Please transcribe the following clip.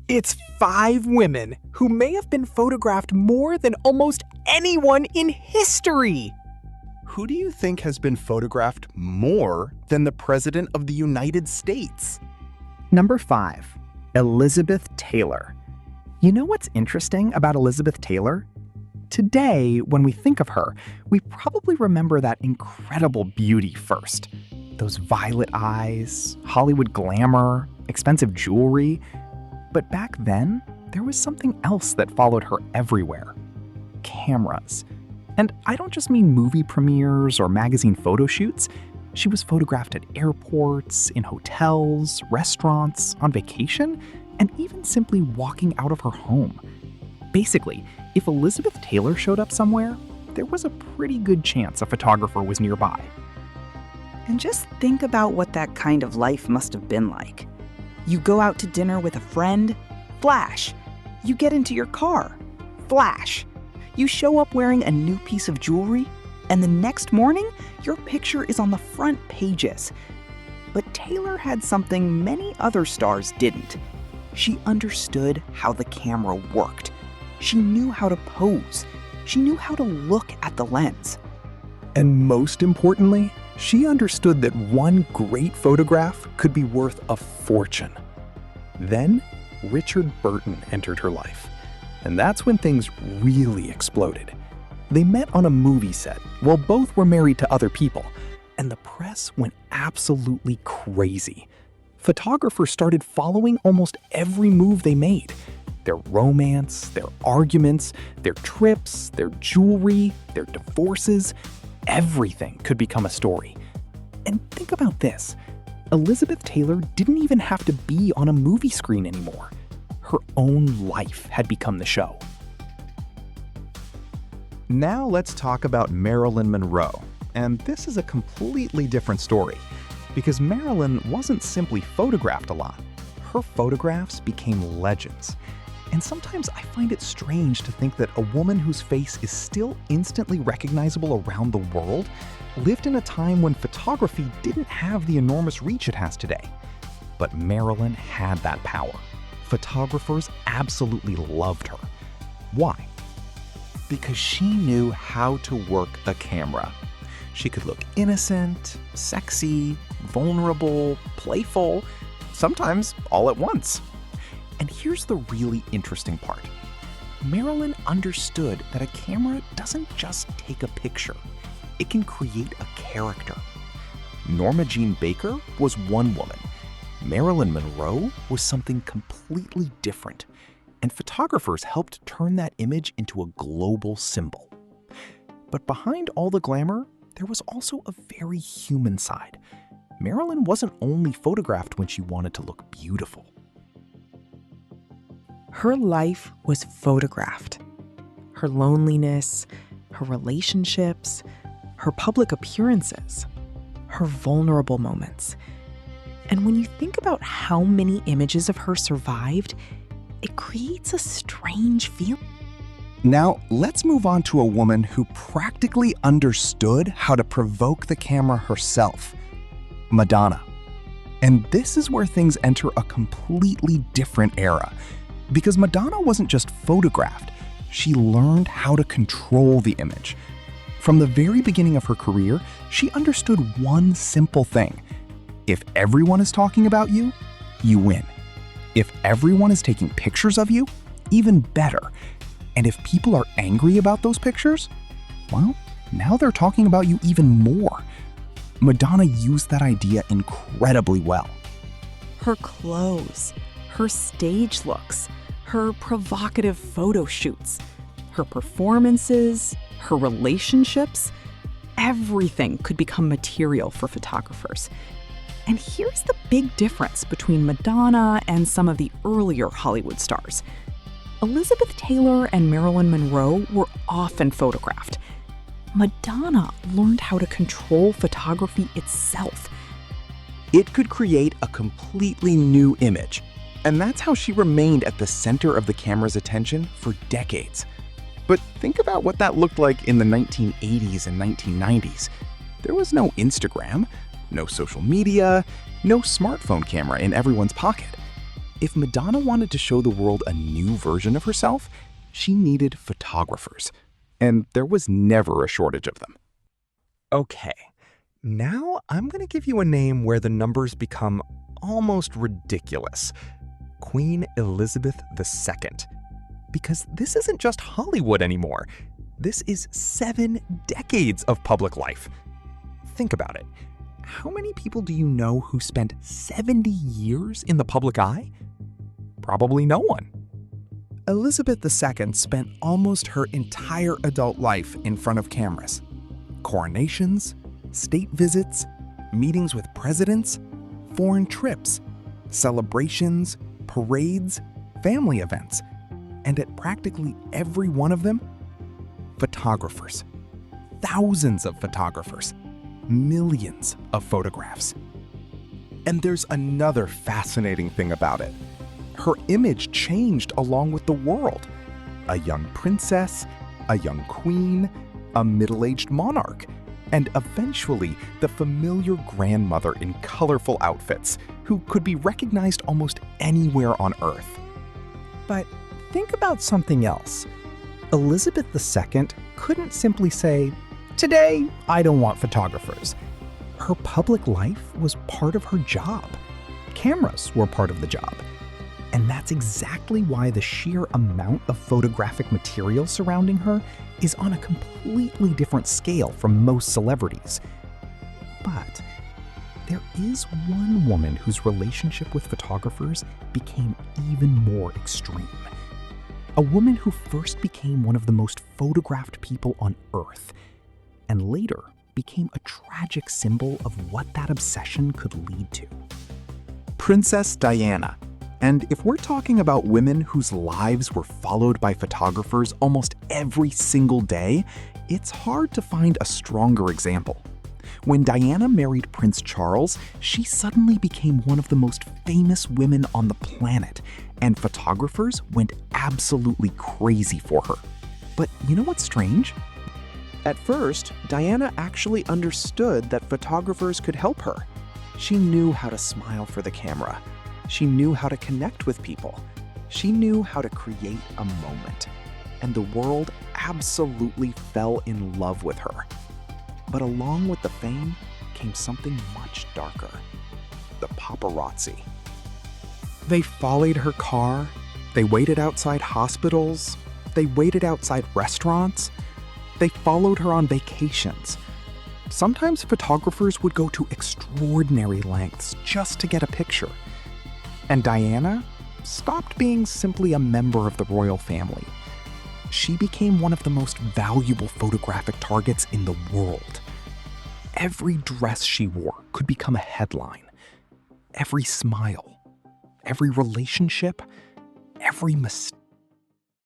It's 5 women who may have been photographed more than almost anyone in history. Who do you think has been photographed more than the President of the United States? Number 5, Elizabeth Taylor. You know what's interesting about Elizabeth Taylor? Today, when we think of her, we probably remember that incredible beauty first. Those violet eyes, Hollywood glamour, expensive jewelry. But back then, there was something else that followed her everywhere. Cameras. And I don't just mean movie premieres or magazine photo shoots. She was photographed at airports, in hotels, restaurants, on vacation, and even simply walking out of her home. Basically, if Elizabeth Taylor showed up somewhere, there was a pretty good chance a photographer was nearby. And just think about what that kind of life must have been like. You go out to dinner with a friend, flash. You get into your car, flash. You show up wearing a new piece of jewelry, and the next morning, your picture is on the front pages. But Taylor had something many other stars didn't. She understood how the camera worked. She knew how to pose. She knew how to look at the lens. And most importantly, she understood that one great photograph could be worth a fortune. Then, Richard Burton entered her life. And that's when things really exploded. They met on a movie set while both were married to other people, and the press went absolutely crazy. Photographers started following almost every move they made. Their romance, their arguments, their trips, their jewelry, their divorces, everything could become a story. And think about this. Elizabeth Taylor didn't even have to be on a movie screen anymore. Her own life had become the show. Now let's talk about Marilyn Monroe. And this is a completely different story, because Marilyn wasn't simply photographed a lot. Her photographs became legends. And sometimes I find it strange to think that a woman whose face is still instantly recognizable around the world lived in a time when photography didn't have the enormous reach it has today. But Marilyn had that power. Photographers absolutely loved her. Why? Because she knew how to work a camera. She could look innocent, sexy, vulnerable, playful, sometimes all at once. And here's the really interesting part. Marilyn understood that a camera doesn't just take a picture. It can create a character. Norma Jean Baker was one woman. Marilyn Monroe was something completely different. And photographers helped turn that image into a global symbol. But behind all the glamour, there was also a very human side. Marilyn wasn't only photographed when she wanted to look beautiful. Her life was photographed. Her loneliness, her relationships, her public appearances, her vulnerable moments. And when you think about how many images of her survived, it creates a strange feeling. Now, let's move on to a woman who practically understood how to provoke the camera herself, Madonna. And this is where things enter a completely different era. Because Madonna wasn't just photographed, she learned how to control the image. From the very beginning of her career, she understood one simple thing. If everyone is talking about you, you win. If everyone is taking pictures of you, even better. And if people are angry about those pictures, well, now they're talking about you even more. Madonna used that idea incredibly well. Her clothes, her stage looks, her provocative photo shoots, her performances, her relationships, everything could become material for photographers. And here's the big difference between Madonna and some of the earlier Hollywood stars. Elizabeth Taylor and Marilyn Monroe were often photographed. Madonna learned how to control photography itself. It could create a completely new image. And that's how she remained at the center of the camera's attention for decades. But think about what that looked like in the 1980s and 1990s. There was no Instagram, no social media, no smartphone camera in everyone's pocket. If Madonna wanted to show the world a new version of herself, she needed photographers. And there was never a shortage of them. Okay, now I'm going to give you a name where the numbers become almost ridiculous. Queen Elizabeth II. Because this isn't just Hollywood anymore. This is 7 decades of public life. Think about it. How many people do you know who spent 70 years in the public eye? Probably no one. Elizabeth II spent almost her entire adult life in front of cameras. Coronations, state visits, meetings with presidents, foreign trips, celebrations, parades, family events, and at practically every one of them, photographers. Thousands of photographers. Millions of photographs. And there's another fascinating thing about it. Her image changed along with the world. A young princess, a young queen, a middle-aged monarch, and eventually the familiar grandmother in colorful outfits who could be recognized almost anywhere on Earth. But think about something else. Elizabeth II couldn't simply say, "Today, I don't want photographers." Her public life was part of her job. Cameras were part of the job. And that's exactly why the sheer amount of photographic material surrounding her is on a completely different scale from most celebrities. But there is one woman whose relationship with photographers became even more extreme. A woman who first became one of the most photographed people on Earth, and later became a tragic symbol of what that obsession could lead to. Princess Diana. And if we're talking about women whose lives were followed by photographers almost every single day, it's hard to find a stronger example. When Diana married Prince Charles, she suddenly became one of the most famous women on the planet, and photographers went absolutely crazy for her. But you know what's strange? At first, Diana actually understood that photographers could help her. She knew how to smile for the camera. She knew how to connect with people. She knew how to create a moment. And the world absolutely fell in love with her. But along with the fame came something much darker. The paparazzi. They followed her car. They waited outside hospitals. They waited outside restaurants. They followed her on vacations. Sometimes photographers would go to extraordinary lengths just to get a picture. And Diana stopped being simply a member of the royal family. She became one of the most valuable photographic targets in the world. Every dress she wore could become a headline. Every smile, every relationship, every mistake.